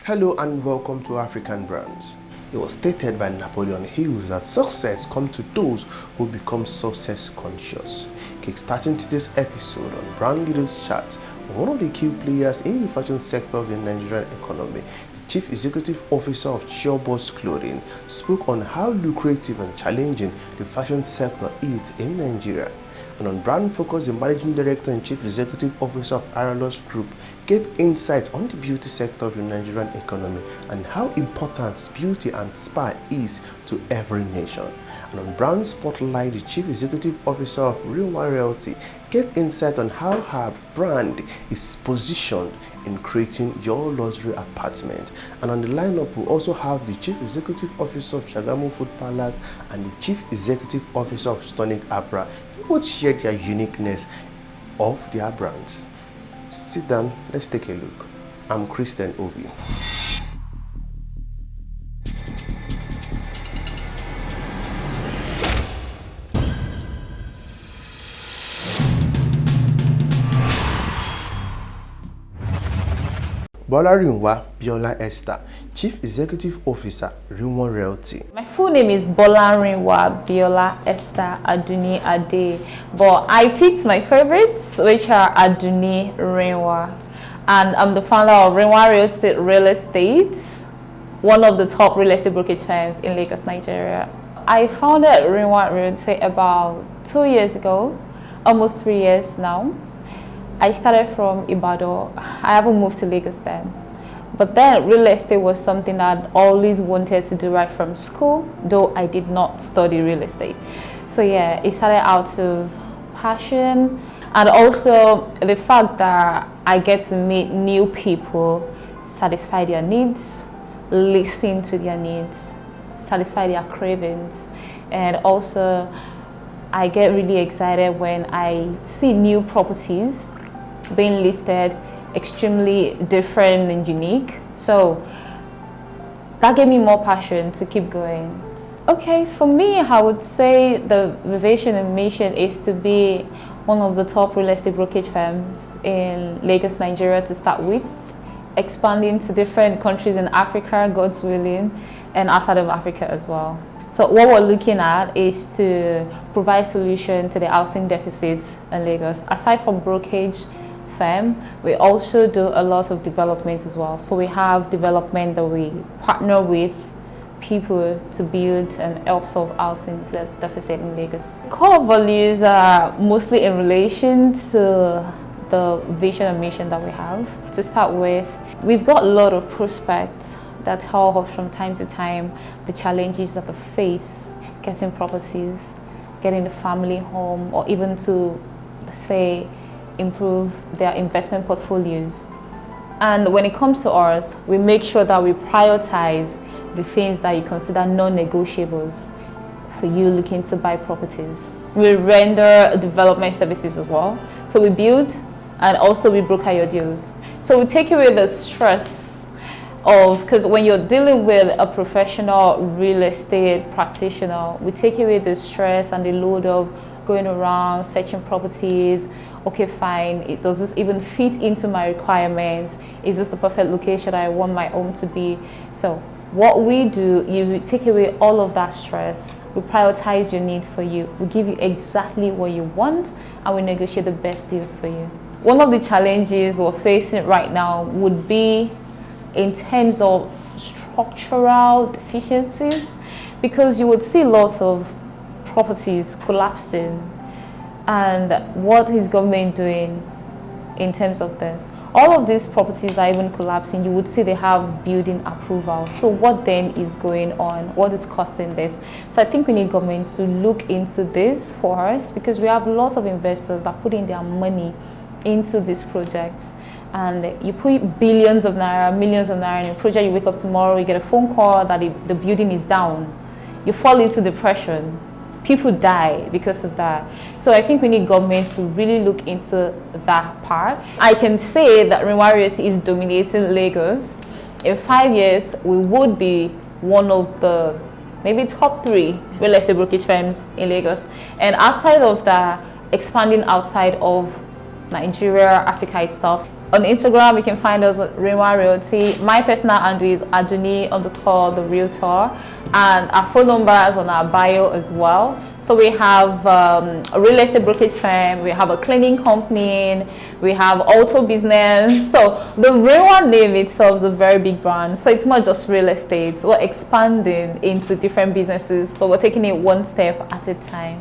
Hello and welcome to African Brands. It was stated by Napoleon Hill that success comes to those who become success conscious. Kickstarting today's episode on Brand Leaders Chat, one of the key players in the fashion sector of the Nigerian economy, the Chief Executive Officer of Chiobo's Clothing, spoke on how lucrative and challenging the fashion sector is in Nigeria. And on Brand Focus, the Managing Director and Chief Executive Officer of Araluxe Group gave insights on the beauty sector of the Nigerian economy and how important beauty and spa is to every nation. And on Brand Spotlight, the Chief Executive Officer of Realty gave insight on how her brand is positioned in creating your luxury apartment. And on the lineup, we also have the Chief Executive Officer of Sagamu Food Palace and the Chief Executive Officer of Stonicx. They both share their uniqueness of their brands. Sit down, let's take a look. I'm Christian Obi. Bola Biola Esther, Chief Executive Officer, RINWA Realty. My full name is Bolarinwa Biola Esther Aduni Ade, but I picked my favorites, which are Aduni RINWA. And I'm the founder of RINWA Real Estate, one of the top real estate brokerage firms in Lagos, Nigeria. I founded RINWA Real Estate about 2 years ago, almost 3 years now. I started from Ibadan. I haven't moved to Lagos then. But then real estate was something that I'd always wanted to do right from school, though I did not study real estate. So yeah, it started out of passion and also the fact that I get to meet new people, satisfy their needs, listen to their needs, satisfy their cravings, and also I get really excited when I see new properties being listed, extremely different and unique. So that gave me more passion to keep going. Okay, for me, I would say the vision and mission is to be one of the top real estate brokerage firms in Lagos, Nigeria to start with, expanding to different countries in Africa, God's willing, and outside of Africa as well. So what we're looking at is to provide solution to the housing deficits in Lagos. Aside from brokerage firm, we also do a lot of development as well. So we have development that we partner with people to build and help solve housing deficit in Lagos. Core values are mostly in relation to the vision and mission that we have. To start with, we've got a lot of prospects that tell us from time to time the challenges that they face getting properties, getting the family home, or even to say improve their investment portfolios. And when it comes to ours, we make sure that we prioritize the things that you consider non-negotiables for you looking to buy properties. We render development services as well. So we build and also we broker your deals. So we take away the stress of, because when you're dealing with a professional real estate practitioner, we take away the stress and the load of going around searching properties. Okay, fine, does this even fit into my requirements? Is this the perfect location I want my home to be? So what we do is we take away all of that stress. We prioritize your need for you. We give you exactly what you want and we negotiate the best deals for you. One of the challenges we're facing right now would be in terms of structural deficiencies, because you would see lots of properties collapsing. And what is government doing in terms of this? All of these properties are even collapsing. You would see they have building approval. So what then is going on? What is costing this? So I think we need government to look into this for us, because we have lots of investors that put in their money into these projects. And you put billions of naira, millions of naira in a project, you wake up tomorrow, you get a phone call that the building is down. You fall into depression. People die because of that. So I think we need government to really look into that part. I can say that RINWA Realty is dominating Lagos. In 5 years, we would be one of the maybe top 3 real estate brokerage firms in Lagos. And outside of that, expanding outside of Nigeria, Africa itself. On Instagram, you can find us at RINWA Realty. My personal handle is Aduni_the Realtor, and our phone number is on our bio as well. So we have a real estate brokerage firm, we have a cleaning company, we have auto business. So the RINWA name itself is a very big brand. So it's not just real estate. We're expanding into different businesses, but we're taking it one step at a time.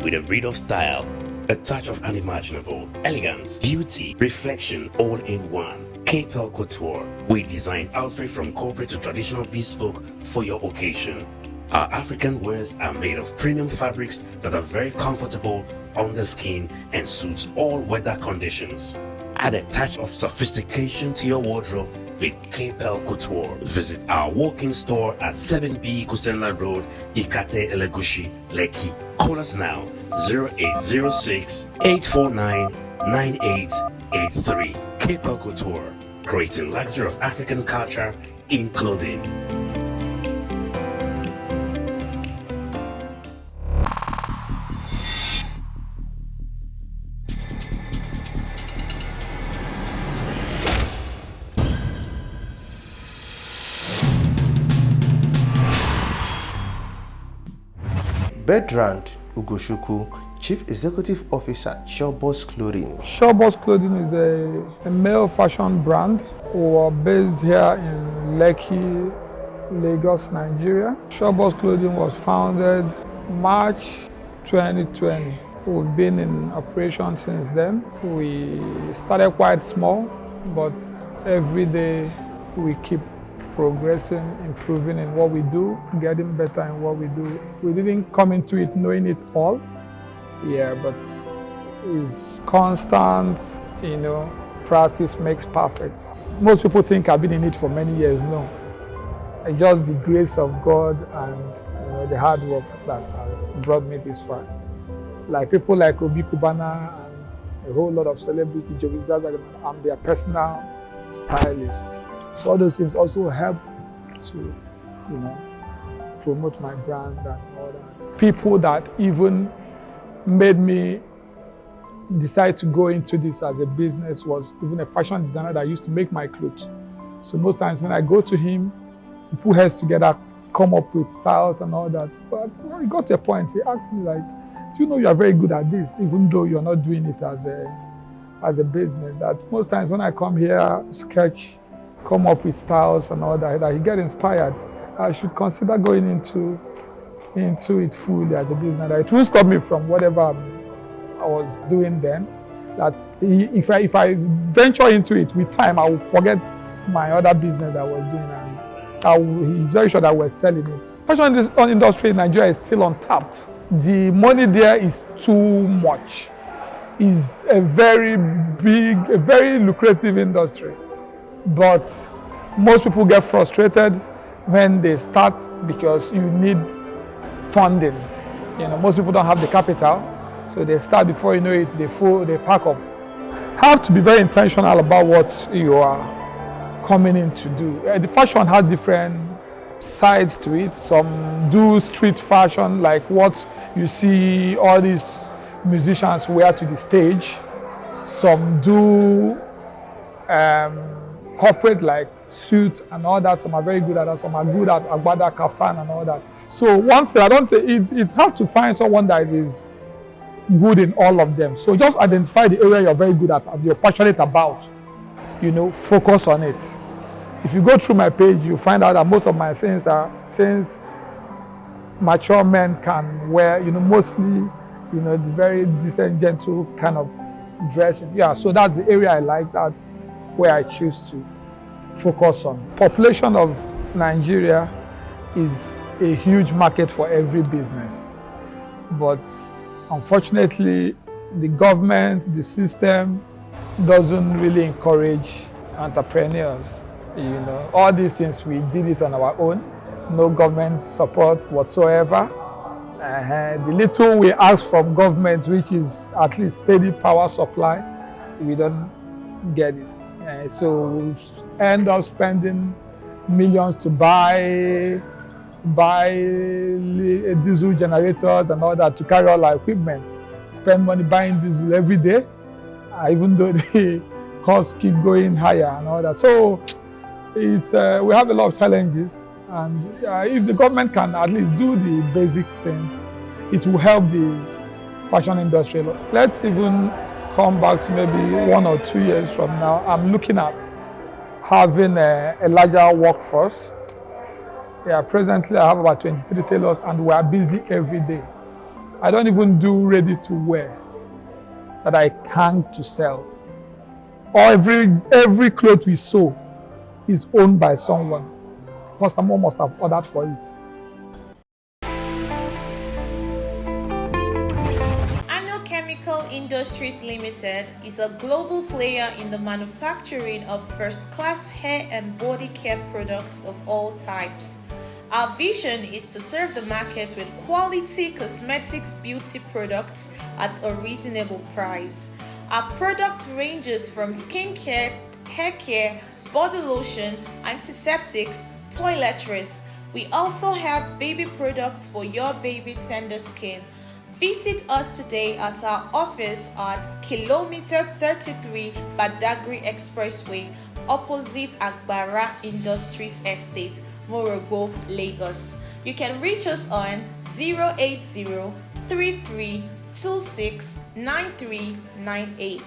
With a breed of style, a touch of unimaginable elegance, beauty, reflection, all in one. Kpearl Couture. We design outfits from corporate to traditional bespoke for your occasion. Our African wears are made of premium fabrics that are very comfortable on the skin and suits all weather conditions. Add a touch of sophistication to your wardrobe with Kpearl Couture. Visit our walk-in store at 7B Kusenla Road, Ikate Elegushi, Lekki. Call us now, 0806 849 9883. Kpearl Couture, creating luxury of African culture in clothing. Bertrand Ugochukwu, Chief Executive Officer, Showboss Clothing. Showboss Clothing is a male fashion brand. We are based here in Lekki, Lagos, Nigeria. Showboss Clothing was founded March 2020. We've been in operation since then. We started quite small, but every day we keep progressing, improving in what we do, getting better in what we do. We didn't come into it knowing it all, but it's constant, practice makes perfect. Most people think I've been in it for many years. No, it's just the grace of God and the hard work that has brought me this far. Like people like Obi Kubana and a whole lot of celebrities, I'm their personal stylist. So all those things also help to, promote my brand and all that. People that even made me decide to go into this as a business was even a fashion designer that used to make my clothes. So most times when I go to him, we put heads together, come up with styles and all that. But when it got to a point, he asked me like, do you know you are very good at this, even though you're not doing it as a business? That most times when I come here, sketch, come up with styles and all that he get inspired. I should consider going into it fully as a business. That it will stop me from whatever I was doing then. That if I venture into it with time, I will forget my other business I was doing, and he's very sure that we're selling it. Fashion industry in Nigeria is still untapped. The money there is too much. It's a very big, a very lucrative industry. But most people get frustrated when they start because you need funding. Most people don't have the capital, so they start before you know it, they pack up. Have to be very intentional about what you are coming in to do. The fashion has different sides to it. Some do street fashion, like what you see all these musicians wear to the stage. Some do corporate, like suit and all that. Some are very good at that. Some are good at agbada, kaftan and all that. So one thing, I don't say it's hard to find someone that is good in all of them. So just identify the area you're very good at, you're passionate about. Focus on it. If you go through my page, you find out that most of my things are things mature men can wear. Mostly, the very decent, gentle kind of dressing. Yeah, so that's the area I like. That's where I choose to focus on. Population of Nigeria is a huge market for every business, but unfortunately the government, the system doesn't really encourage entrepreneurs. All these things, we did it on our own, no government support whatsoever. The little we ask from government, which is at least steady power supply, we don't get it. So we end up spending millions to buy buy diesel generators and all that to carry all our equipment, spend money buying diesel every day, even though the costs keep going higher and all that. So it's we have a lot of challenges, and if the government can at least do the basic things, it will help the fashion industry. Let's even come back to maybe 1 or 2 years from now. I'm looking at having a larger workforce. Yeah, presently I have about 23 tailors and we are busy every day. I don't even do ready to wear that I hang to sell. Or every cloth we sew is owned by someone. Customer must have ordered for it. Industries Limited is a global player in the manufacturing of first-class hair and body care products of all types. Our vision is to serve the market with quality cosmetics beauty products at a reasonable price. Our products ranges from skincare, hair care, body lotion, antiseptics, toiletries. We also have baby products for your baby tender skin. Visit us today at our office at Kilometer 33 Badagry Expressway, opposite Agbara Industries Estate, Morogbo, Lagos. You can reach us on 080 33 26 9398,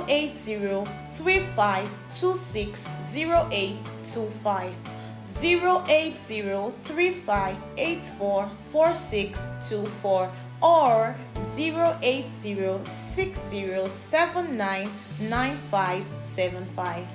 080 35 26 0825, 08035844624, or 08060799575.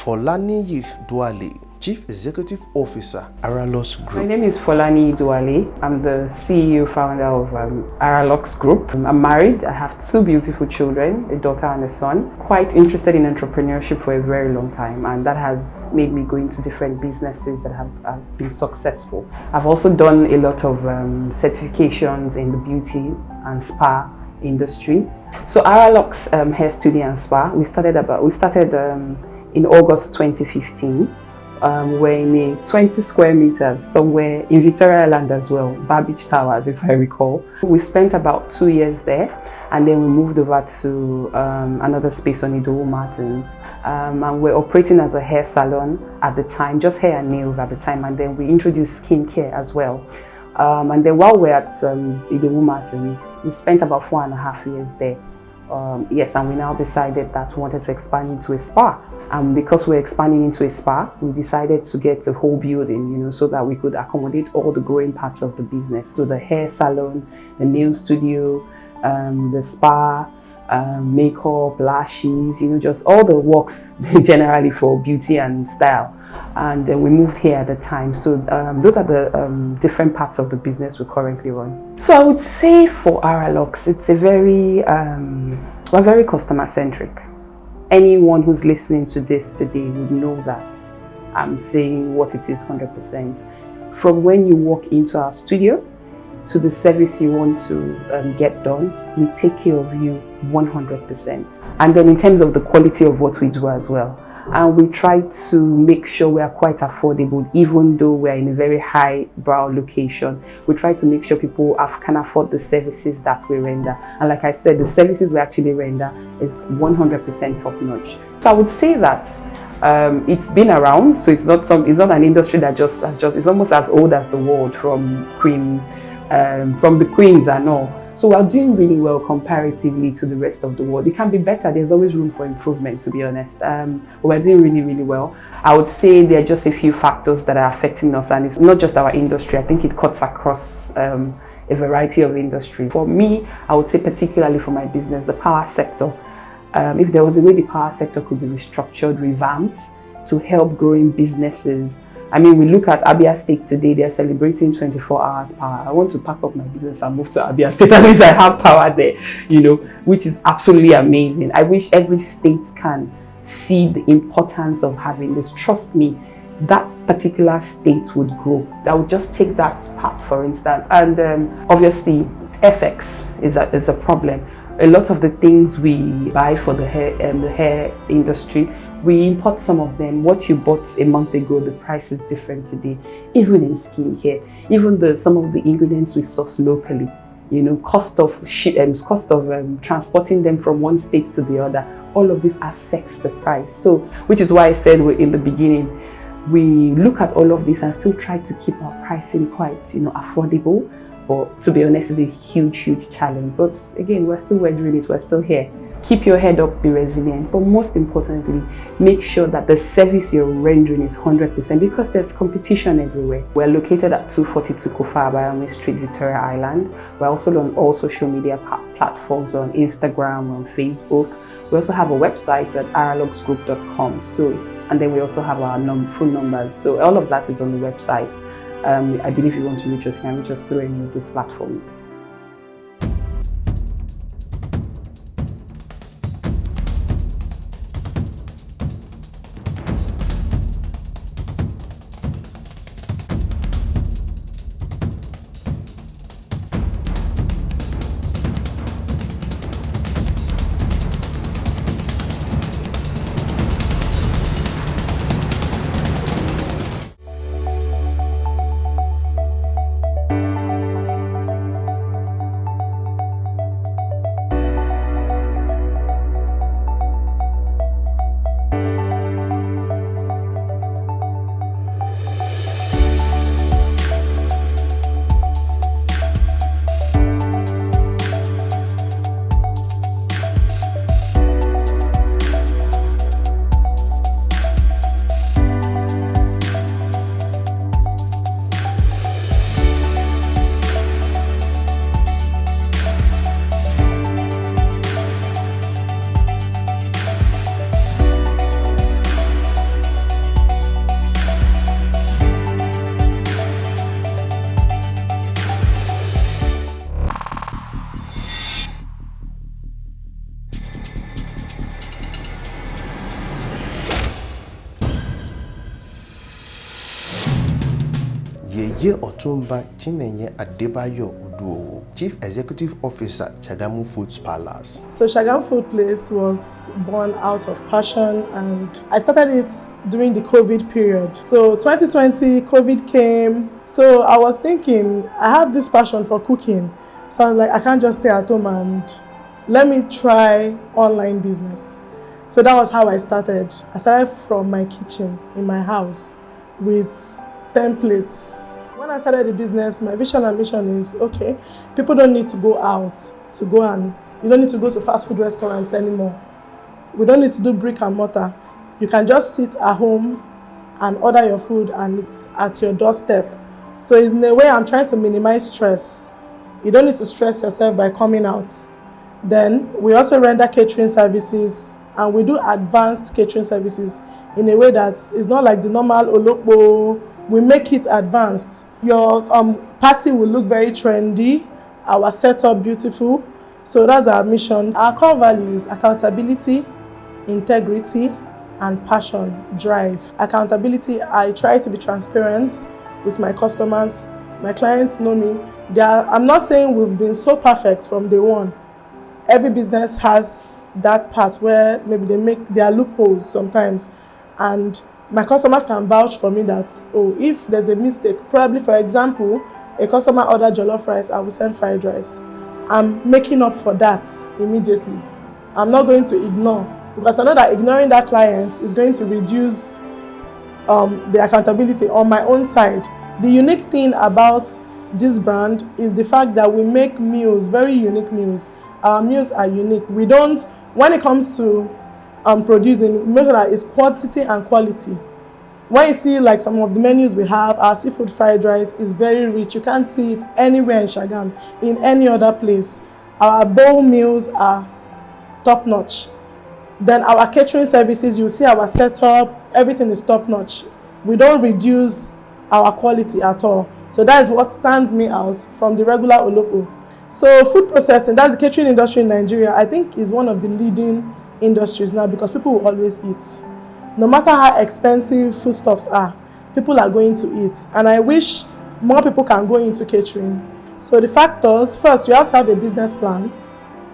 Folani Duale, Chief Executive Officer, Araluxe Group. My name is Folani Duale. I'm the CEO founder of Araluxe Group. I'm married. I have 2 beautiful children, a daughter and a son. Quite interested in entrepreneurship for a very long time, and that has made me go into different businesses that have been successful. I've also done a lot of certifications in the beauty and spa industry. So Araluxe Hair Studio and Spa, we started in August 2015. We're in a 20 square meters somewhere in Victoria Island as well, Barbage Towers if I recall. We spent about 2 years there, and then we moved over to another space on Idowu Martins, and we're operating as a hair salon at the time, just hair and nails at the time, and then we introduced skincare as well. And then while we're at Idowu Martins, we spent about 4.5 years there. Yes, and we now decided that we wanted to expand into a spa. And because we're expanding into a spa, we decided to get the whole building, so that we could accommodate all the growing parts of the business. So the hair salon, the nail studio, the spa, makeup, lashes, just all the works generally for beauty and style. And then we moved here at the time. So those are the different parts of the business we currently run. So I would say for Araluxe, it's a we're very customer centric. Anyone who's listening to this today would know that I'm saying what it is 100%. From when you walk into our studio to the service you want to get done, we take care of you 100%. And then in terms of the quality of what we do as well. And we try to make sure we are quite affordable, even though we're in a very high brow location. We try to make sure people can afford the services that we render. And like I said, the services we actually render is 100% top notch. So I would say that it's been around, so it's not an industry that it's almost as old as the world, from the queens and all. So we're doing really well comparatively to the rest of the world. It can be better. There's always room for improvement, to be honest. But we're doing really, really well. I would say there are just a few factors that are affecting us, and it's not just our industry. I think it cuts across a variety of industry. For me, I would say particularly for my business, the power sector. If there was a way the power sector could be restructured, revamped to help growing businesses I mean, we look at Abia State today, they're celebrating 24 hours power. I want to pack up my business and move to Abia State. At least I have power there, you know, which is absolutely amazing. I wish every state can see the importance of having this. Trust me, that particular state would grow. I would just take that part, for instance. And obviously, FX is a problem. A lot of the things we buy for the hair industry, we import some of them. What you bought a month ago, the price is different today. Even in skincare, even some of the ingredients we source locally, you know, cost of transporting them from one state to the other, all of this affects the price. So, which is why I said in the beginning, we look at all of this and still try to keep our pricing quite, you know, affordable. But to be honest, it's a huge challenge. But again, we're weathering it. We're still here. Keep your head up, be resilient, but most importantly, make sure that the service you're rendering is 100% because there's competition everywhere. We're located at 242 Kpearl Street, Victoria Island. We're also on all social media platforms, on Instagram, on Facebook. We also have a website at araluxegroup.com. And then we also have our phone numbers. So all of that is on the website. I believe you want to reach us, you can reach us through any of those platforms. Yeye Otumba Chinenye Adebayo Uduowo, Chief Executive Officer, Sagamu Foods Palace. So Sagamu Food Place was born out of passion, and I started it during the COVID period. So 2020, COVID came. So I was thinking, I have this passion for cooking. So I was like, I can't just stay at home, and let me try online business. So that was how I started. I started from my kitchen in my house with templates. When I started the business, my vision and mission is, okay, people don't need to go out to go, and you don't need to go to fast food restaurants anymore. We don't need to do brick and mortar. You can just sit at home and order your food, and it's at your doorstep. So in a way, I'm trying to minimize stress. You don't need to stress yourself by coming out. Then we also render catering services, and we do advanced catering services in a way that is not like the normal olokbo. We make it advanced. Your party will look very trendy, our setup beautiful. So that's our mission. Our core values: accountability, integrity, and passion, drive. Accountability, I try to be transparent with my customers. My clients know me. I'm not saying we've been so perfect from day one. Every business has that part where maybe they make their loopholes sometimes. And my customers can vouch for me that, oh, if there's a mistake, probably for example, a customer ordered jollof rice, I will send fried rice. I'm making up for that immediately. I'm not going to ignore, because I know that ignoring that client is going to reduce the accountability on my own side. The unique thing about this brand is the fact that we make meals, very unique meals. Our meals are unique. We don't, when it comes to producing, make sure that it's quantity and quality. When you see like some of the menus we have, our seafood fried rice is very rich. You can't see it anywhere in Sagamu, in any other place. Our bowl meals are top notch. Then our catering services, you see our setup, everything is top notch. we don't reduce our quality at all. So that is what stands me out from the regular Oloko. So food processing, that's the catering industry in Nigeria, I think is one of the leading industries now because people will always eat. No matter how expensive foodstuffs are, people are going to eat. And I wish more people can go into catering. So the factors, first, you have to have a business plan.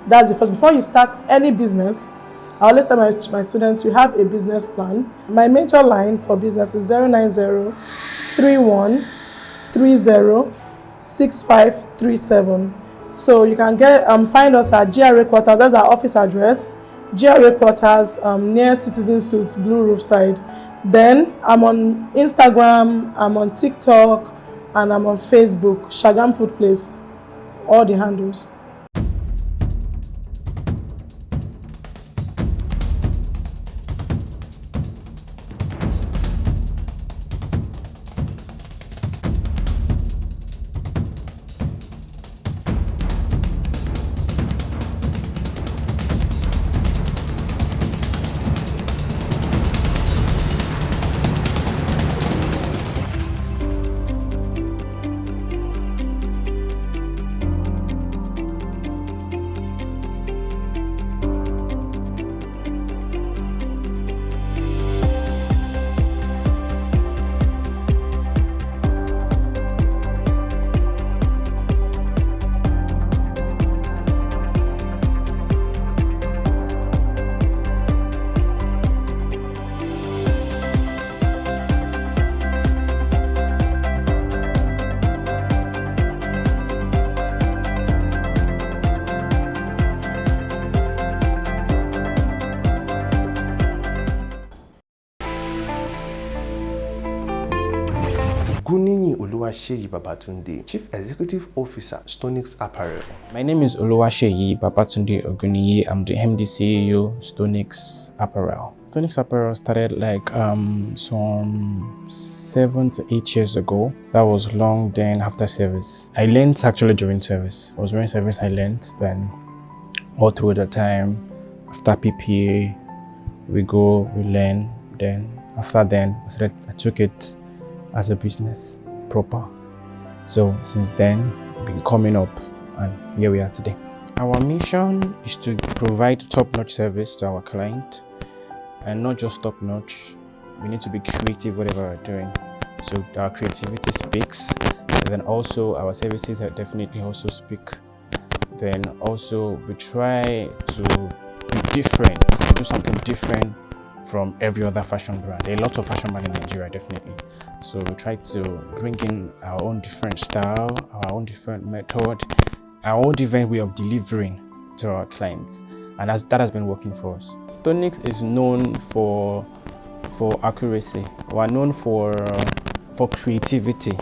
That's the first. Before you start any business, I always tell my students, you have a business plan. My major line for business is 090-3130-6537. So you can find us at GRA Quarters, that's our office address. GRA Quarters near Citizen Suits, Blue Roof side. Then I'm on Instagram, I'm on TikTok, and I'm on Facebook, Sagamu Food Place, all the handles. Oguninyi Oluwaseyi Babatunde, Chief Executive Officer, Stonicx Apparel. My name is Oluwaseyi Babatunde Oguninyi. I'm the MD CEO, Stonicx Apparel. Stonicx Apparel started like some 7 to 8 years ago. That was long then after service. I learned actually during service. I was during service I learned, then all through the time after PPA we learn, then after then I took it as a business proper. So since then been coming up and here we are today. Our mission is to provide top-notch service to our client, and not just top-notch, we need to be creative whatever we're doing. So our creativity speaks, and then also our services definitely also speak. Then also we try to be different, to do something different from every other fashion brand. There are lots of fashion brands in Nigeria, definitely. So we try to bring in our own different style, our own different method, our own different way of delivering to our clients, and that has been working for us. Stonicx is known for accuracy. We are known for creativity.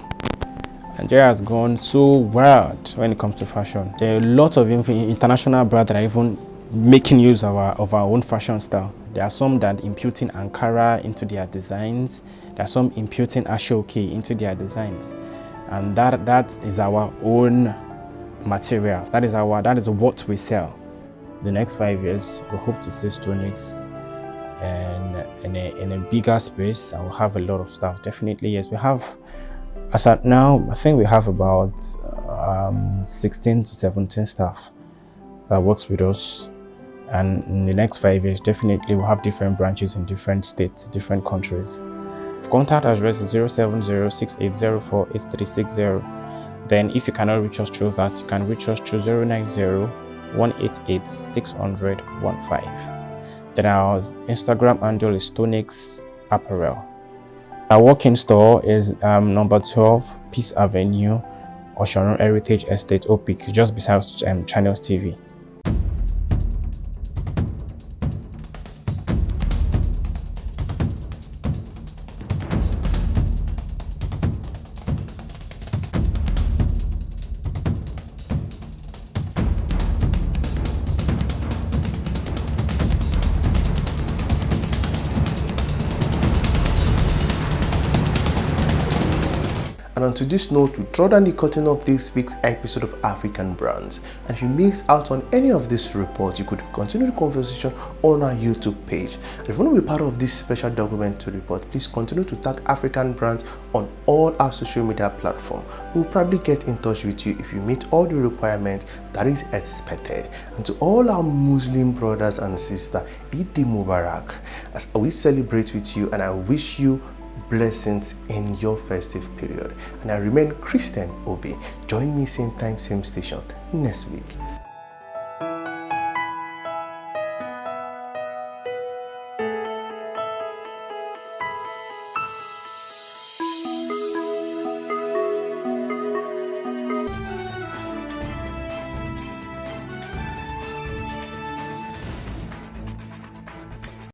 Nigeria has gone so wild when it comes to fashion. There are a lot of international brands that are even making use of our own fashion style. There are some that imputing Ankara into their designs. There are some imputing Ashoke into their designs, and that is our own material. That is what we sell. The next 5 years, we hope to see Stonicx in a bigger space, and we'll have a lot of stuff. Definitely, yes, we have. As at now, I think we have about 16 to 17 staff that works with us. And in the next 5 years, definitely we'll have different branches in different states, different countries. Contact address is 070-6804-8360. Then if you cannot reach us through that, you can reach us through 090-188-600-15. Then our Instagram handle is Stonicx Apparel. Our walk-in store is number 12, Peace Avenue, Oshorun Heritage Estate, Opik, just beside Channels TV. And onto this note, we draw down the curtain of this week's episode of African Brands. And if you missed out on any of this report, you could continue the conversation on our YouTube page. And if you want to be part of this special documentary report, please continue to tag African Brands on all our social media platforms. We'll probably get in touch with you if you meet all the requirements that is expected. And to all our Muslim brothers and sisters, Eid Mubarak, as we celebrate with you, and I wish you blessings in your festive period. And I remain Christian Obi. Join me same time, same station next week.